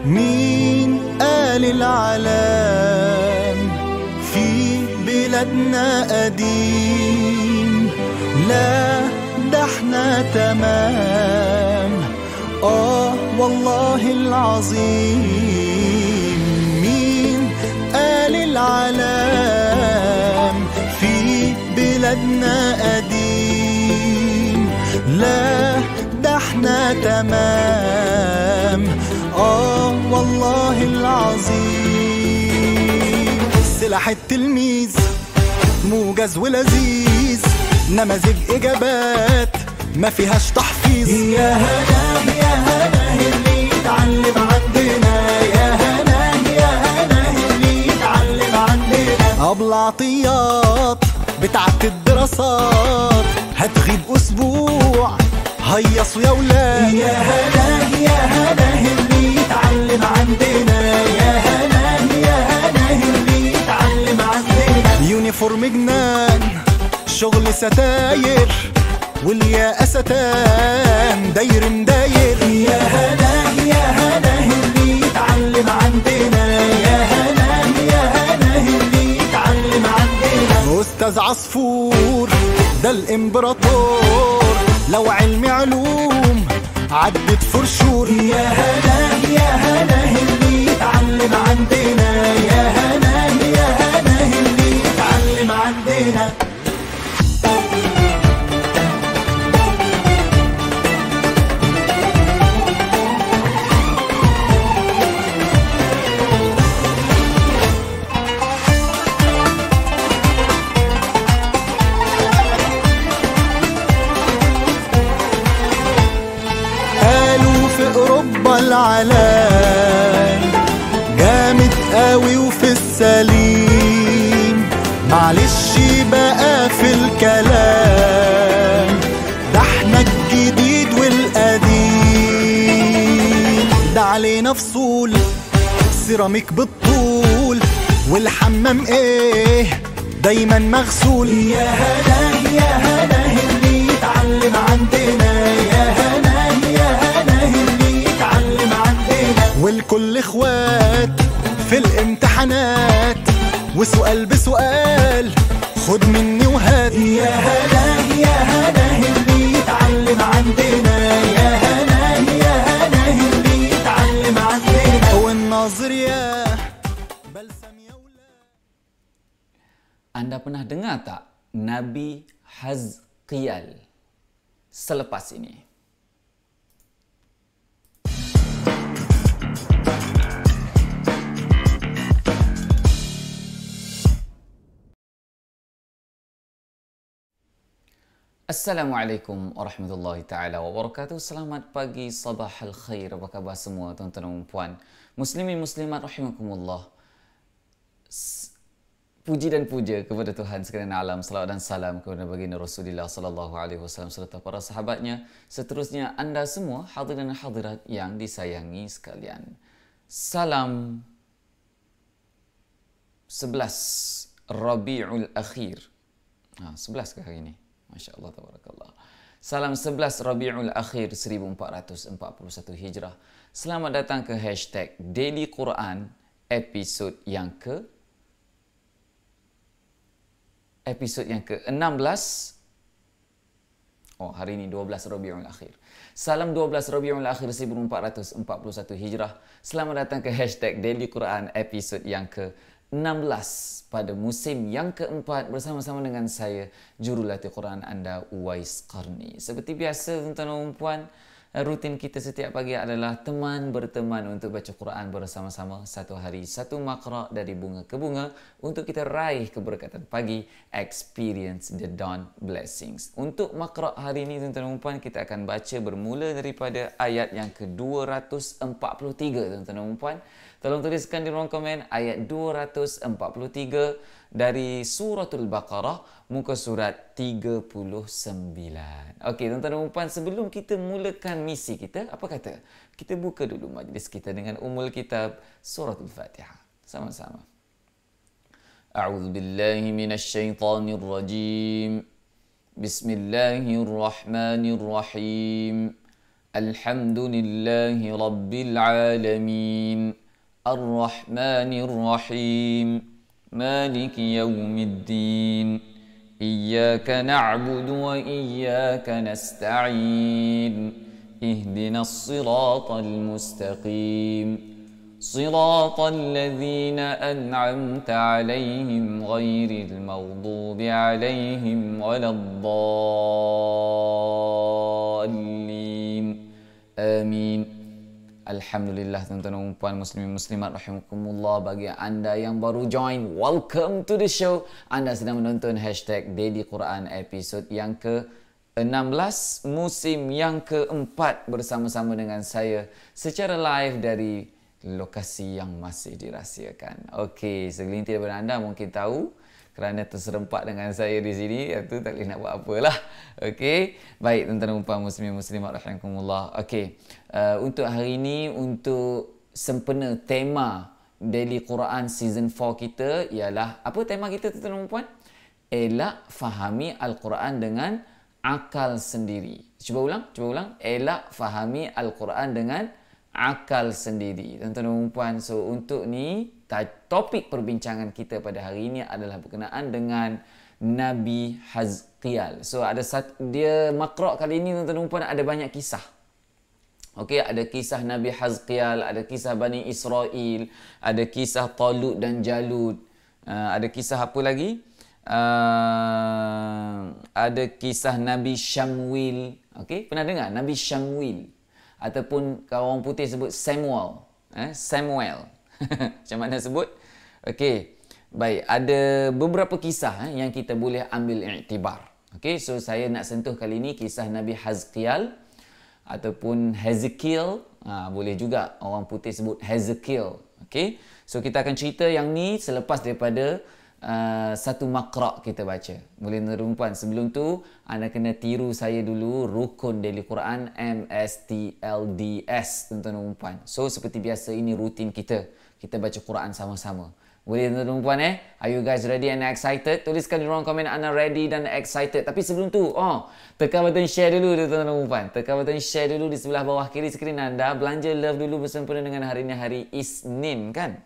مين قال العلام في بلادنا قديم؟ لا ده احنا تمام، والله العظيم. مين قال العلام في بلادنا قديم؟ لا ده احنا تمام، والله العظيم. سلاح التلميذ موجز ولذيذ، نماذج إجابات ما فيهاش تحفيظ. يا هنا يا هنا اللي يتعلم عندنا، يا هنا يا هنا اللي يتعلم عندنا. أبلة عطيات بتاعت الدراسات هتغيب أسبوع، هيصوا يا ولاد. يا هنا يا هنا اللي يتعلم عندنا، يا هنا يا هنا اللي يتعلم عندنا. يونيفورم جنان شغل ستاير، والياقة ستان داير مداير. يا هنا يا هنا اللي يتعلم عندنا، يا هنا يا هنا اللي يتعلم عندنا. أستاذ عصفور ده الإمبراطور، لو علم علوم عدت فرشور. يا هنا يا هنا اللي يتعلم عندنا، يا هنا يا هنا اللي يتعلم عندنا. العلام جامد قوي وفي السليم، معلش بقى في الكلام، ده احنا الجديد والقديم. ده علينا فصول سيراميك بالطول، والحمام ايه دايما مغسول. يا هنا يا هنا اللي يتعلم عندنا، يا هنا يا هنا اللي يتعلم عندنا. والكل اخوات في الامتحانات، وسؤال بسؤال خد مني وهات. يا هنا يا هنا اللي يتعلم عندنا، يا هنا يا هنا اللي يتعلم عندنا. والناظر يا بلسم يا ولاد. Anda pernah dengar tak Nabi Hazqiel selepas ini? Assalamualaikum warahmatullahi ta'ala wabarakatuh. Selamat pagi, sabah al-khair. Apa khabar semua tuan-tuan dan puan, muslimin muslimat rahimakumullah. Puji dan puja kepada Tuhan sekalian alam, salawat dan salam kepada baginda Rasulullah sallallahu alaihi wasallam serta para sahabatnya. Seterusnya anda semua hadirin dan hadirat yang disayangi sekalian. Salam 11 Rabiul Akhir. 11 ke hari ini? Masya-Allah tabarakallah. Salam 11 Rabiul Akhir 1441 Hijrah. Selamat datang ke hashtag Daily Quran episod yang ke-16. Hari ini 12 Rabiul Akhir. Salam 12 Rabiul Akhir 1441 Hijrah. Selamat datang ke hashtag Daily Quran episod yang ke-16 pada musim yang keempat bersama-sama dengan saya, Jurulatih Quran anda, Uwais Qarni. Seperti biasa tuan-tuan dan puan, rutin kita setiap pagi adalah teman berteman untuk baca Quran bersama-sama. Satu hari, satu makra dari bunga ke bunga untuk kita raih keberkatan pagi, experience the dawn blessings. Untuk makra hari ini tuan-tuan dan puan, kita akan baca bermula daripada ayat yang ke-243 tuan-tuan dan puan. Tolong tuliskan di ruang komen ayat 243 dari Suratul Baqarah, muka surat 39. Okey, tuan-tuan dan puan, sebelum kita mulakan misi kita, apa kata? Kita buka dulu majlis kita dengan Ummul Kitab Suratul Fatihah. Sama-sama. A'udzu billahi minasy syaithanir rajim. Bismillahirrahmanirrahim. Alhamdulillahi Rabbil Alamin. Ar-Rahmanir Rahim. Maliki Yawmiddin. Iyyaka na'budu wa iyyaka nasta'in. Ihdinas siratal mustaqim. صراط الذين أنعمت عليهم غير المغضوب عليهم ولا الضالين آمين. Alhamdulillah tuan-tuan dan puan muslimin muslimat rahimakumullah. Bagi anda yang baru join, welcome to the show. Anda sedang menonton hashtag Daily Quran episod yang ke-16 musim yang ke-4 bersama-sama dengan saya secara live dari lokasi yang masih dirahsiakan. Okey, segelintir daripada anda mungkin tahu kerana terserempak dengan saya di sini, itu tak boleh nak buat apalah. Okey, baik tuan-tuan dan puan muslimin muslimat rahimakumullah. Okey, untuk hari ini, untuk sempena tema Daily Quran Season 4 kita ialah, apa tema kita tuan-tuan dan puan? Elak fahami Al-Quran dengan akal sendiri. Cuba ulang. Elak fahami Al-Quran dengan akal sendiri. Tuan-tuan dan puan, so untuk ni topik perbincangan kita pada hari ini adalah berkenaan dengan Nabi Hazqial. So ada dia makra' kali ini tuan-tuan dan puan ada banyak kisah. Okey, ada kisah Nabi Hazqial, ada kisah Bani Israel, ada kisah Talut dan Jalut. Ada kisah apa lagi? Ada kisah Nabi Syamwil. Okey, pernah dengar Nabi Syamwil? Ataupun kalau orang putih sebut Samuel. Samuel. Macam mana sebut? Okey. Baik, ada beberapa kisah yang kita boleh ambil iktibar. Okey, so saya nak sentuh kali ini kisah Nabi Hazqial ataupun Hezekiel. Boleh juga orang putih sebut Hezekiel. Okey. So kita akan cerita yang ni selepas daripada satu makra' kita baca. Boleh tuan-tuan, sebelum tu anda kena tiru saya dulu rukun Daily Quran MSTLDS tuan-tuan dan puan. So seperti biasa ini rutin kita baca Quran sama-sama. Boleh tuan-tuan dan puan Are you guys ready and excited? Tuliskan di ruang komen anda ready dan excited. Tapi sebelum tu, tekan button share dulu tuan-tuan dan puan. Tekan button share dulu di sebelah bawah kiri skrin anda. Belanja love dulu bersempena dengan hari ini hari Isnin kan?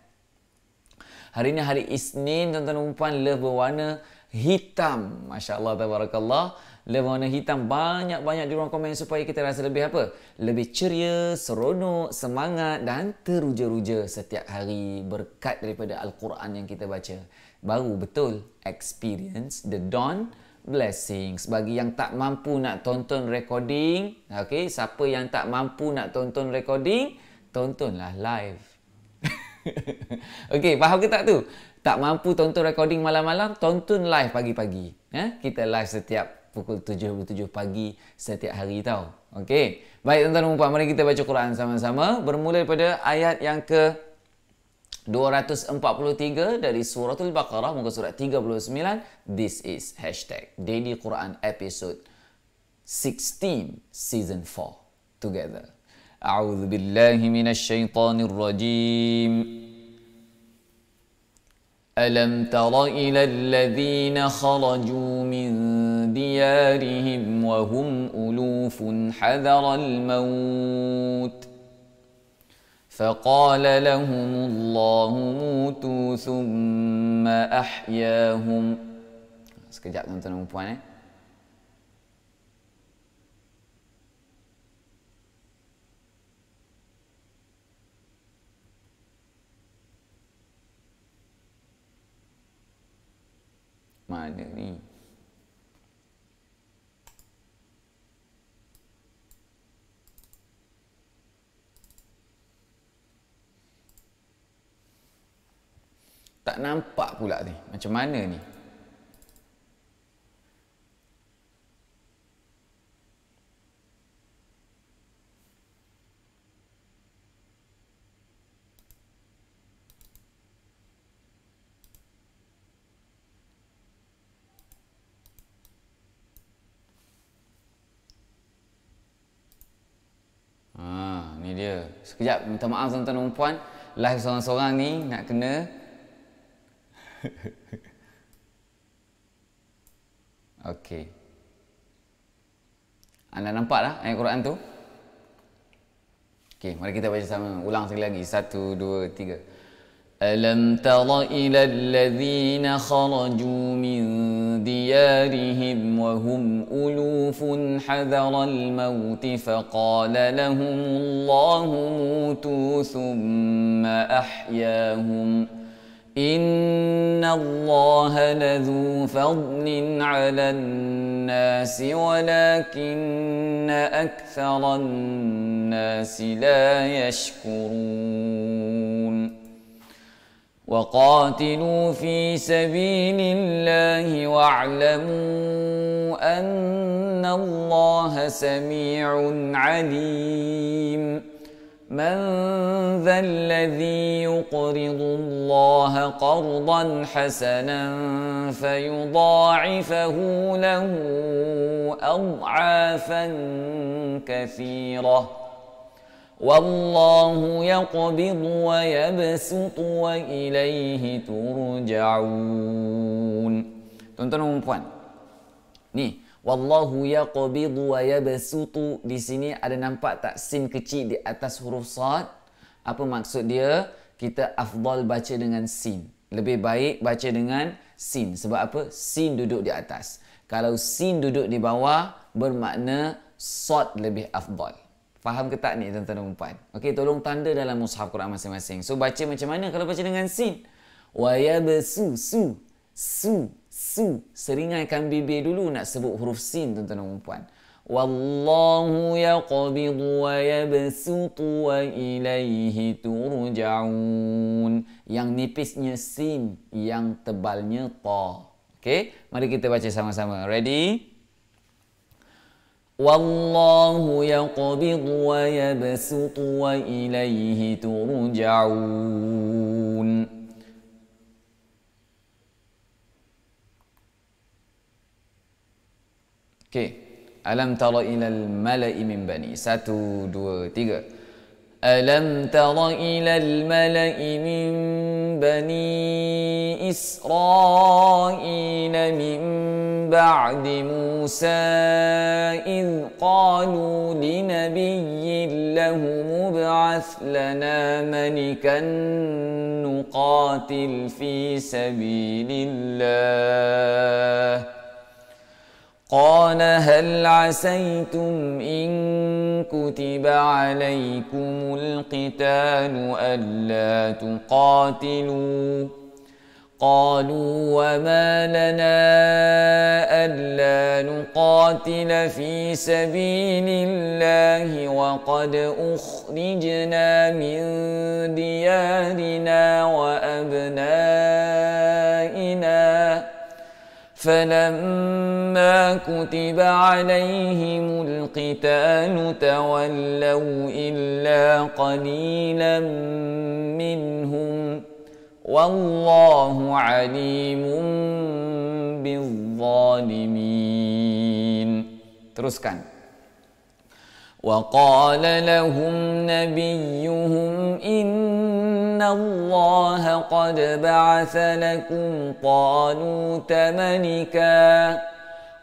Hari ini hari Isnin, tuan-tuan dan puan, love berwarna hitam. Masya Allah, tabarakallah. Love berwarna hitam banyak-banyak di ruang komen supaya kita rasa lebih apa? Lebih ceria, seronok, semangat dan teruja-ruja setiap hari berkat daripada Al-Quran yang kita baca. Baru betul experience the dawn blessings. Bagi yang tak mampu nak tonton recording, okay, siapa yang tak mampu nak tonton recording, tontonlah live. Okey, faham ke tak tu? Tak mampu tonton recording malam-malam, tonton live pagi-pagi. Kita live setiap pukul 7 pagi setiap hari tau. Okey. Baik tuan-tuan dan puan, mari kita baca Quran sama-sama. Bermula daripada ayat yang ke 243 dari Suratul Baqarah, muka surat 39. This is hashtag Daily Quran episode 16 season 4 together. أعوذ بالله من الشيطان الرجيم ألم تر إلى الذين خرجوا من ديارهم وهم ألوف حذر الموت فقال لهم الله موتوا ثم أحياهم. Sekejap tuan-tuan dan puan Mana ni? Tak nampak pula ni. Macam mana ni? Ni dia. Sekejap, minta maaf tuan-tuan dan puan. Live seorang-seorang ni nak kena Okey. Anda nampak dah ayat Quran tu? Okey, mari kita baca sama. Ulang sekali lagi. 1, 2, 3. Alam tara ila alladhina kharaju min diyarihim wa hum ulufun hadara al-maut faqala lahumullahu mutu thumma ahyahum. Inna Allah ladhu fadlin 'alan nasi walakinna aktharan nasi la yashkurun. وقاتلوا في سبيل الله واعلموا أن الله سميع عليم من ذا الذي يقرض الله قرضا حسنا فيضاعفه له أضعافا كثيرة والله يقبض ويبسط وإليه ترجعون. Tuan-tuan dan puan, ni wallahu yaqbidu wa yabsutu, di sini ada nampak tak sin kecil di atas huruf sad? Apa maksud dia? Kita afdal baca dengan sin. Lebih baik baca dengan sin. Sebab apa? Sin duduk di atas. Kalau sin duduk di bawah, bermakna sad lebih afdal. Faham ke tak ni tuan-tuan dan puan? Okey, tolong tanda dalam mushaf Quran masing-masing. So baca macam mana kalau baca dengan sin? Wa yabsu su su su. Seringankan bibir dulu nak sebut huruf sin tuan-tuan dan puan. Wallahu yaqbidu wa yabsutu wa ilaihi turja'un. Yang nipisnya sin, yang tebalnya ta. Okey, mari kita baca sama-sama. Ready? Wallahu yaqbidu wa yabsutu wa ilaihi turja'un. Okey. Alam tara ilal mala'i min bani. 1, 2, 3. ألم تر إلى الملأ من بني إسرائيل من بعد موسى إذ قالوا لنبي له مبعث لنا ملكا نقاتل في سبيل الله قال هل عسيتم إن كتب عليكم القتال ألا تقاتلوا قالوا وما لنا ألا نقاتل في سبيل الله وقد أخرجنا من ديارنا وأبنائنا فلما كتب عليهم القتال تولوا إلا قليلا منهم والله عليم بالظالمين. Teruskan. وقال لهم نبيهم إن الله قد بعث لكم طالوت ملكا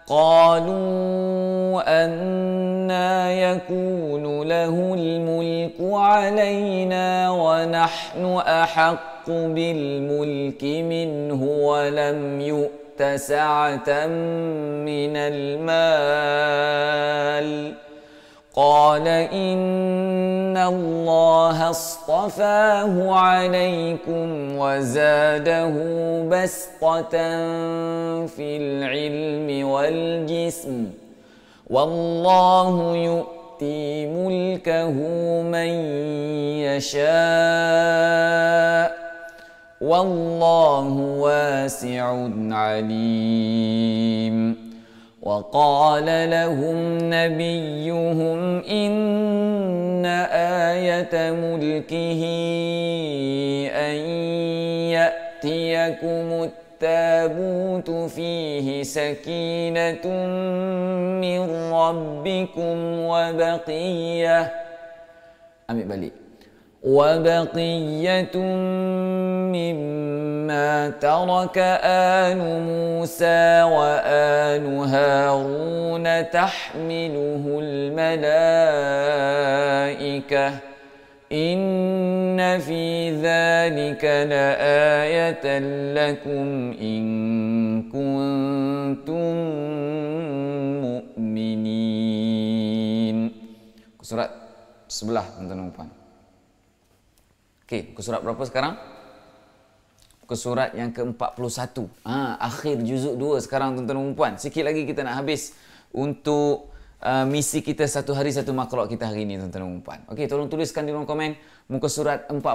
قالوا أنى يكون له الملك علينا ونحن أحق بالملك منه ولم يؤت سعة من المال قال إن الله اصطفاه عليكم وزاده بسطة في العلم والجسم والله يؤتي ملكه من يشاء والله واسع عليم. وقال لهم نبيهم إن آية ملكه أن يأتيكم التابوت فيه سكينة من ربكم وبقية مما ترك آل موسى وآل هارون تحمله الملائكة Inna fi dzalika laayatan lakum in kuntum mu'minin. Surat sebelah tuan-tuan dan puan. Okey, muka surat berapa sekarang? Muka surat yang ke-41. Akhir juzuk 2 sekarang tuan-tuan dan puan. Sikit lagi kita nak habis untuk misi kita satu hari satu makhluk kita hari ini tuan-tuan dan puan. Okey, tolong tuliskan di ruang komen muka surat 41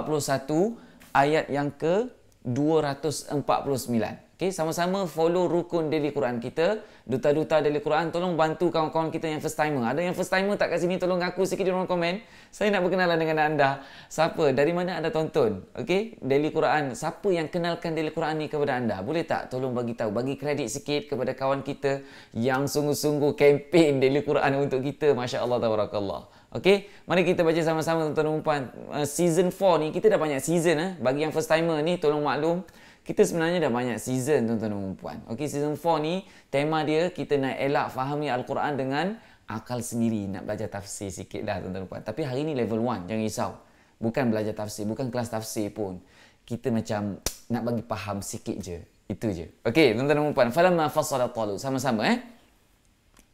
ayat yang ke-249. Okey, sama-sama follow rukun Daily Quran kita, duta-duta Daily Quran. Tolong bantu kawan-kawan kita yang first timer. Ada yang first timer tak kat sini, tolong ngaku sikit di ruang komen. Saya nak berkenalan dengan anda. Siapa? Dari mana anda tonton? Okey, Daily Quran. Siapa yang kenalkan Daily Quran ni kepada anda? Boleh tak tolong bagi tahu, bagi kredit sikit kepada kawan kita yang sungguh-sungguh kempen Daily Quran untuk kita. Masya-Allah tabarakallah. Okey, mari kita baca sama-sama tuan-tuan dan puan. Season 4 ni kita dah banyak season. Bagi yang first timer ni tolong maklum, kita sebenarnya dah banyak season tuan-tuan dan puan. Okey, season 4 ni tema dia kita nak elak fahami Al-Quran dengan akal sendiri. Nak belajar tafsir sikit dah tuan-tuan dan puan. Tapi hari ni level 1, jangan risau. Bukan belajar tafsir, bukan kelas tafsir pun. Kita macam nak bagi faham sikit je. Itu je. Okey, tuan-tuan dan puan. Falamma fassala Talut. Sama-sama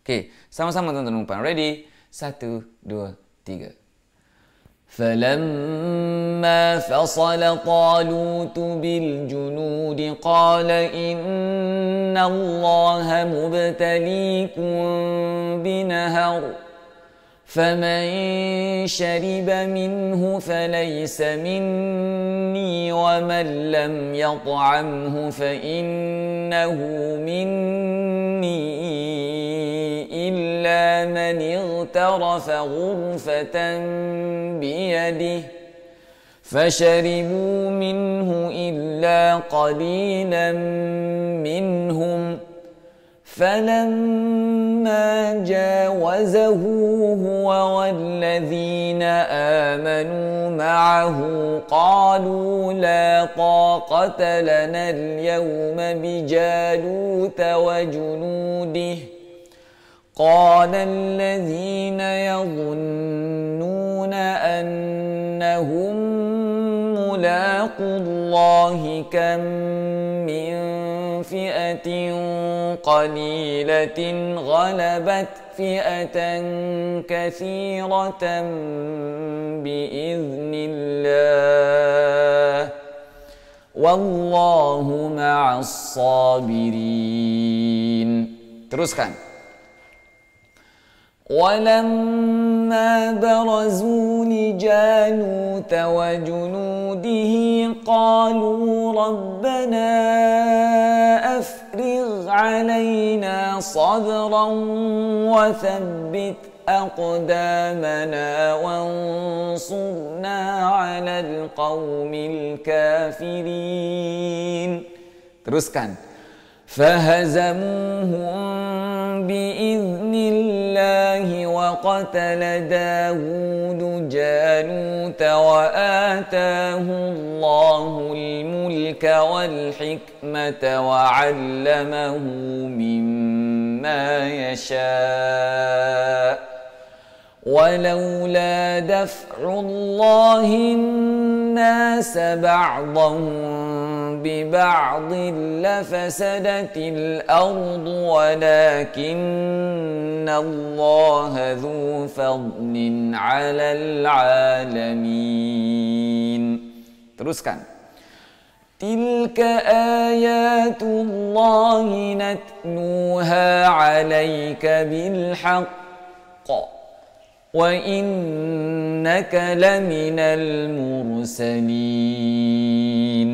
Okey, sama-sama tuan-tuan dan puan. Ready? 1, 2, 3. فلما فصل طالوت بالجنود قال إن الله مبتليكم بنهر فمن شرب منه فليس مني ومن لم يطعمه فإنه مني إلا من اغترف غرفة بيده فشربوا منه إلا قليلا منهم فلما جاوزه هو والذين آمنوا معه قالوا لا طاقة لنا اليوم بجالوت وجنوده قال الذين يظنون أنهم ملاقو الله كم من فئة قليلة غلبت فئة كثيرة بإذن الله والله مع الصابرين. Teruskan. ولما برزوا لجالوت وجنوده قالوا ربنا أفرغ علينا صبرا وثبت أقدامنا وانصرنا على القوم الكافرين. Teruskan. فهزموهم بإذن الله وقتل داود جالوت وآتاه الله الملك والحكمة وعلمه مما يشاء ولولا دفع الله الناس بعضهم ببعض لفسدت الأرض ولكن الله ذو فضل على العالمين. Teruskan. تلك آيات الله نتلوها عليك بالحق وإنك لمن المرسلين.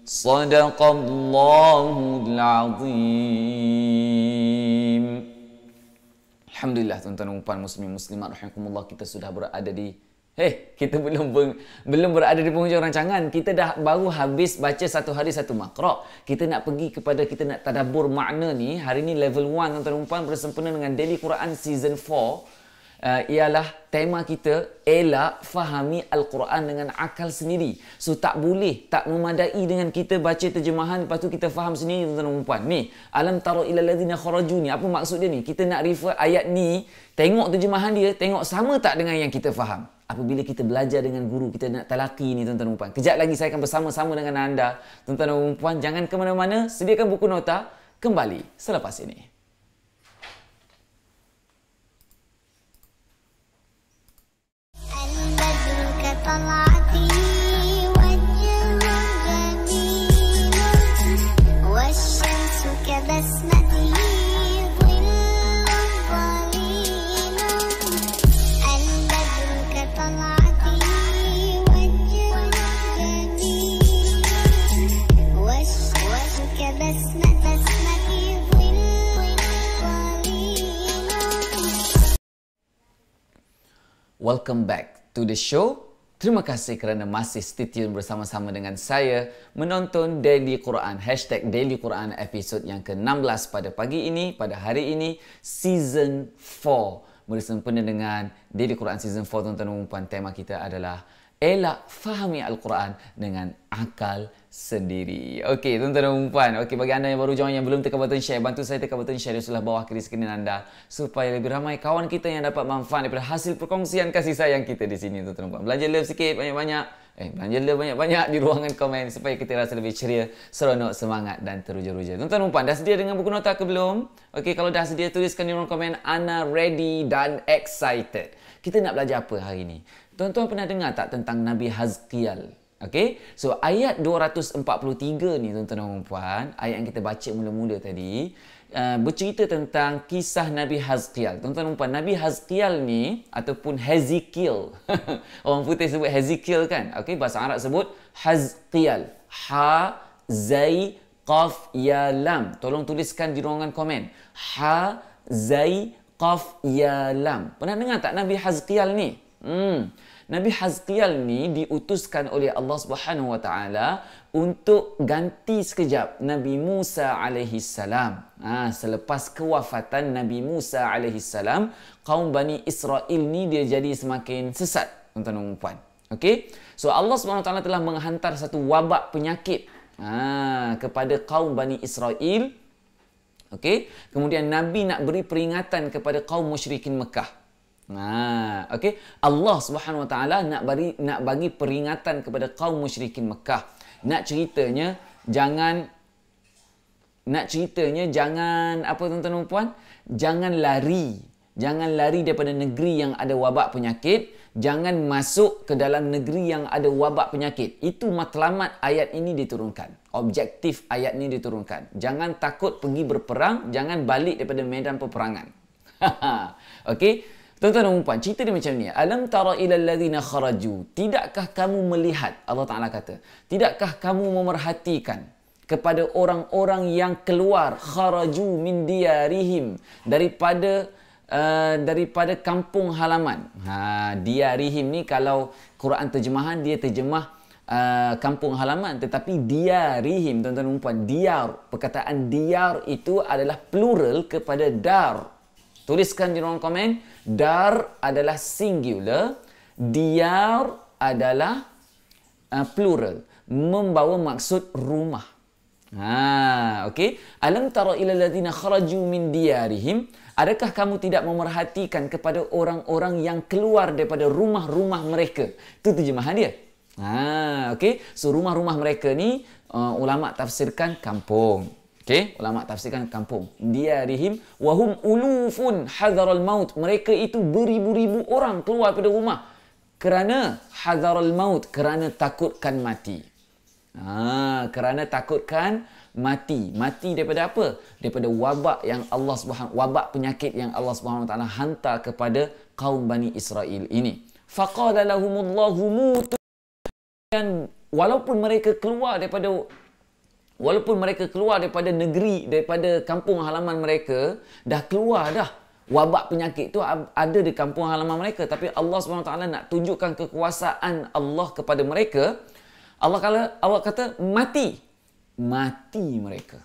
صدق الله العظيم. Alhamdulillah tuan-tuan dan puan muslimin muslimat rahimakumullah, kita sudah berada di kita belum berada di penghujung rancangan. Kita dah baru habis baca satu hari satu makra'. Kita nak pergi kepada, kita nak tadabbur makna ni. Hari ni level 1 tuan-tuan dan puan bersempena dengan Daily Quran Season 4. Ialah tema kita elak fahami Al-Quran dengan akal sendiri. So tak boleh, tak memadai dengan kita baca terjemahan lepas tu kita faham sendiri tuan-tuan dan puan. Ni alam tara ilal ladzina kharaju ni, apa maksud dia ni? Kita nak refer ayat ni, tengok terjemahan dia, tengok sama tak dengan yang kita faham. apabila kita belajar dengan guru, kita nak talaki ni tuan-tuan dan puan. Kejap lagi saya akan bersama-sama dengan anda, tuan-tuan dan puan. Jangan ke mana-mana, sediakan buku nota, kembali selepas ini. Welcome back to the show. Terima kasih kerana masih stay tune bersama-sama dengan saya menonton Daily Quran, #Daily Quran episod yang ke-16 pada pagi ini, pada hari ini, Season 4. Bersempena dengan Daily Quran Season 4, tuan-tuan dan puan, tema kita adalah elak fahami Al-Quran dengan akal sendiri. Okey, tuan-tuan dan puan. Okey, bagi anda yang baru join, yang belum tekan button share, bantu saya tekan button share di sebelah bawah kiri skrin anda supaya lebih ramai kawan kita yang dapat manfaat daripada hasil perkongsian kasih sayang kita di sini, tuan-tuan dan puan. Belanja love sikit, banyak-banyak. Belanja love banyak-banyak di ruangan komen supaya kita rasa lebih ceria, seronok, semangat dan teruja-ruja. Tuan-tuan dan puan, dah sedia dengan buku nota ke belum? Okey, kalau dah sedia, tuliskan di ruang komen, Ana ready dan excited. Kita nak belajar apa hari ini? Tuan-tuan pernah dengar tak tentang Nabi Hazkial? Okey, so ayat 243 ni, tuan-tuan dan puan, ayat yang kita baca mula-mula tadi, bercerita tentang kisah Nabi Hazkial. Tuan-tuan dan puan, Nabi Hazkial ni ataupun Hezekiel. Orang putih sebut Hezekiel kan? Okey, bahasa Arab sebut Hazkial. Ha, Zai, Qaf, Ya, Lam. Tolong tuliskan di ruangan komen. Ha, Zai, Qaf, Ya, Lam. Pernah dengar tak Nabi Hazkial ni? Nabi Hazkial ni diutuskan oleh Allah Subhanahu Wa Taala untuk ganti sekejap Nabi Musa alaihi salam. Selepas kewafatan Nabi Musa alaihi salam, kaum Bani Israel ni dia jadi semakin sesat, tuan-tuan dan puan. Okey. So Allah Subhanahu Wa Taala telah menghantar satu wabak penyakit kepada kaum Bani Israel. Okey. Kemudian Nabi nak beri peringatan kepada kaum musyrikin Mekah. Okey, Allah Subhanahu Wa Taala nak bagi peringatan kepada kaum musyrikin Mekah. Nak ceritanya jangan apa, tuan-tuan dan puan? Jangan lari daripada negeri yang ada wabak penyakit, jangan masuk ke dalam negeri yang ada wabak penyakit. Itu matlamat ayat ini diturunkan. Objektif ayat ini diturunkan. Jangan takut pergi berperang, jangan balik daripada medan peperangan. Okey. Tuan-tuan dan puan, cerita dia macam ni. Alam tara ilal ladzina kharaju. Tidakkah kamu melihat, Allah Ta'ala kata, tidakkah kamu memerhatikan kepada orang-orang yang keluar, kharaju min diyarihim, daripada kampung halaman. Diyarihim ni kalau Quran terjemahan, dia terjemah kampung halaman, tetapi diyarihim, tuan-tuan dan puan, diyar, perkataan diyar itu adalah plural kepada dar. Tuliskan di ruang komen, dar adalah singular, diyar adalah plural, membawa maksud rumah. Okey. Alam tara ilal ladzina kharaju min diyarihim. Adakah kamu tidak memerhatikan kepada orang-orang yang keluar daripada rumah-rumah mereka? Itu terjemahan dia. Okey. So rumah-rumah mereka ni ulama tafsirkan kampung. Okey, ulama tafsirkan kampung. Diyarihim wa hum ulufun hadaral maut. Mereka itu beribu-ribu orang keluar daripada rumah kerana hadaral maut, kerana takutkan mati. Kerana takutkan mati. Mati daripada apa? Daripada wabak penyakit yang Allah Subhanahu Wa Taala hantar kepada kaum Bani Israel ini. Faqala lahumullahu mutu. Dan walaupun mereka keluar daripada negeri, daripada kampung halaman mereka, dah keluar dah. Wabak penyakit tu ada di kampung halaman mereka, tapi Allah SWT nak tunjukkan kekuasaan Allah kepada mereka. Allah kata mati mereka.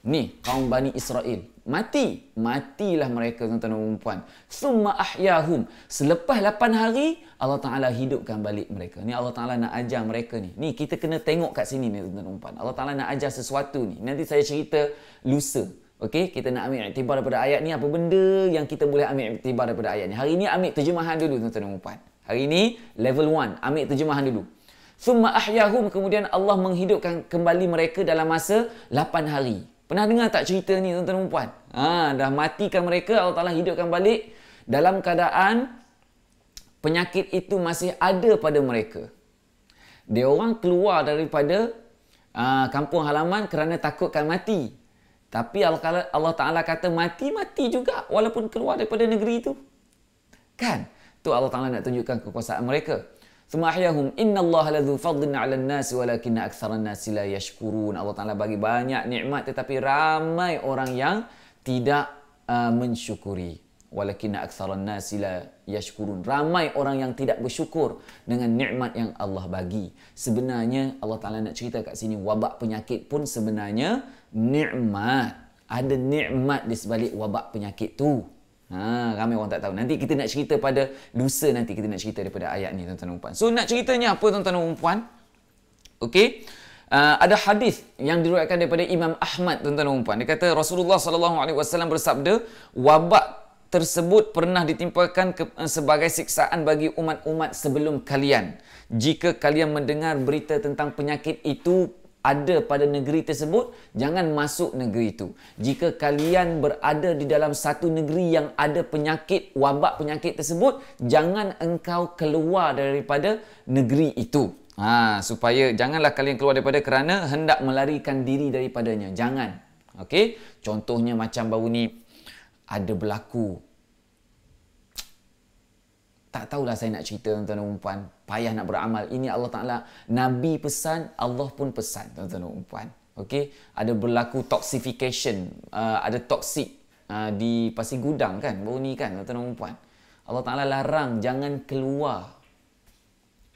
Ni kaum Bani Israel, matilah mereka, tuan-tuan dan puan. Summa ahyahum, selepas 8 hari Allah Taala hidupkan balik mereka. Ni Allah Taala nak ajar mereka ni. Ni kita kena tengok kat sini ni, tuan-tuan dan puan. Allah Taala nak ajar sesuatu ni. Nanti saya cerita lusa. Okey, kita nak ambil iktibar daripada ayat ni, apa benda yang kita boleh ambil iktibar daripada ayat ni. Hari ni ambil terjemahan dulu, tuan-tuan dan puan. Hari ini level 1. Ambil terjemahan dulu. Thumma ahyahum, kemudian Allah menghidupkan kembali mereka dalam masa 8 hari. Pernah dengar tak cerita ni tuan-tuan dan puan? Dah matikan mereka, Allah Ta'ala hidupkan balik dalam keadaan penyakit itu masih ada pada mereka. Dia orang keluar daripada kampung halaman kerana takutkan mati. Tapi Allah Ta'ala kata mati juga walaupun keluar daripada negeri itu. Kan? Tu Allah Ta'ala nak tunjukkan kekuasaan mereka. Thumma ahyahum innallaha ladzu fadlin 'alan nasi walakinna aktsaran nasi la yashkurun. Allah Taala bagi banyak nikmat tetapi ramai orang yang tidak mensyukuri. Walakinna aktsaran nasi la yashkurun. Ramai orang yang tidak bersyukur dengan nikmat yang Allah bagi. Sebenarnya Allah Taala nak cerita kat sini wabak penyakit pun sebenarnya nikmat. Ada nikmat di sebalik wabak penyakit tu. Ramai orang tak tahu. Nanti kita nak cerita pada lusa, nanti kita nak cerita daripada ayat ni tuan-tuan dan puan. So nak ceritanya apa tuan-tuan dan puan? Okey. Ada hadis yang diriwayatkan daripada Imam Ahmad tuan-tuan dan puan. Dia kata Rasulullah SAW bersabda, wabak tersebut pernah ditimpakan sebagai siksaan bagi umat-umat sebelum kalian. Jika kalian mendengar berita tentang penyakit itu ada pada negeri tersebut, jangan masuk negeri itu. Jika kalian berada di dalam satu negeri yang ada penyakit, wabak penyakit tersebut, jangan engkau keluar daripada negeri itu. Supaya janganlah kalian keluar daripada kerana hendak melarikan diri daripadanya. Jangan. Okey? Contohnya macam baru ni ada berlaku. Tak tahulah saya nak cerita tuan-tuan dan puan. Payah nak beramal. Ini Allah Ta'ala. Nabi pesan, Allah pun pesan tuan-tuan dan puan. Okey? Ada berlaku toxification. Ada toksik di Pasir Gudang kan? Baru ni kan tuan-tuan dan puan. Allah Ta'ala larang jangan keluar.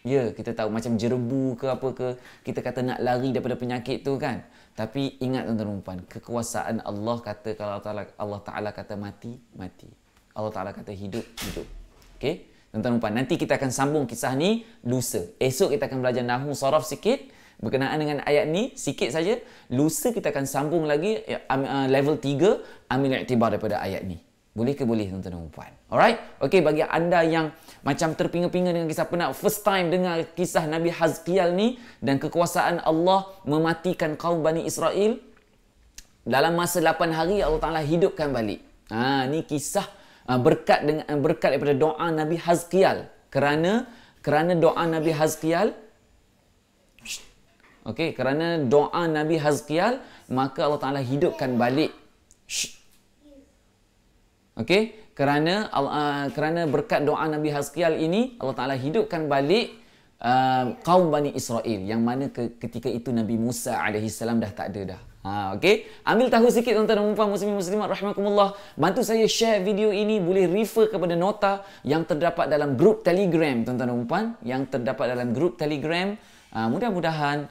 Ya, kita tahu macam jerebu ke apa ke. Kita kata nak lari daripada penyakit tu kan. Tapi ingat tuan-tuan dan puan. Kekuasaan Allah kata, kalau Allah Ta'ala kata mati, mati. Allah Ta'ala kata hidup, hidup. Okey? Tuan-tuan dan puan, nanti kita akan sambung kisah ni lusa. Esok kita akan belajar nahwu saraf sikit berkenaan dengan ayat ni sikit saja. Lusa kita akan sambung lagi level 3, ambil iktibar daripada ayat ni. Boleh ke boleh tuan-tuan dan puan? Alright? Okey, bagi anda yang macam terpinga-pinga dengan kisah pernah first time dengar kisah Nabi Hazkial ni dan kekuasaan Allah mematikan kaum Bani Israel dalam masa 8 hari, Allah Ta'ala hidupkan balik. Ni kisah berkat daripada doa Nabi Hazkial. Kerana doa Nabi Hazkial, okey, kerana doa Nabi Hazkial, maka Allah Ta'ala hidupkan balik. Okey, kerana berkat doa Nabi Hazkial ini, Allah Ta'ala hidupkan balik kaum Bani Israel, yang mana ketika itu Nabi Musa AS dah tak ada dah. Okey, ambil tahu sikit tuan-tuan dan puan muslimin muslimat rahimakumullah. Bantu saya share video ini, boleh refer kepada nota yang terdapat dalam grup Telegram tuan-tuan dan puan, yang terdapat dalam grup Telegram. Mudah-mudahan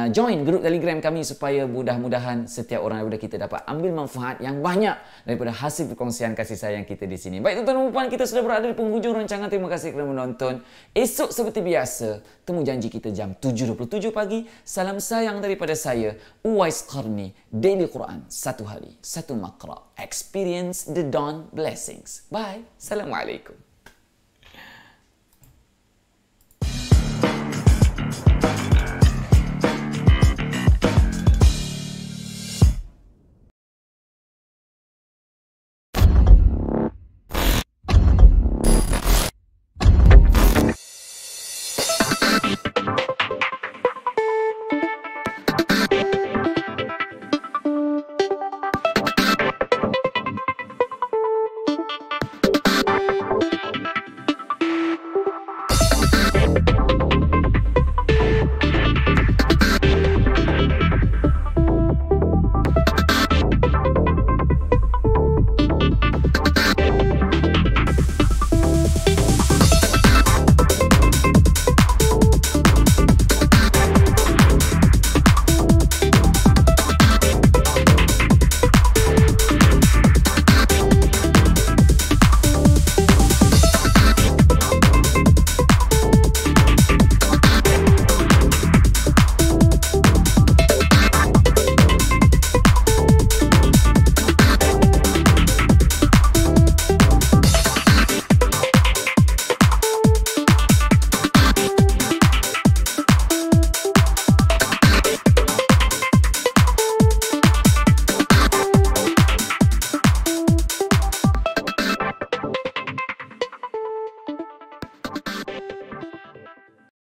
join grup Telegram kami supaya mudah-mudahan setiap orang daripada kita dapat ambil manfaat yang banyak daripada hasil perkongsian kasih sayang kita di sini. Baik tuan-tuan dan puan, kita sudah berada di penghujung rancangan. Terima kasih kerana menonton. Esok seperti biasa, temu janji kita jam 7.27 pagi. Salam sayang daripada saya, Uwais Qarni. Daily Quran, satu hari, satu makra. Experience the dawn blessings. Bye. Assalamualaikum.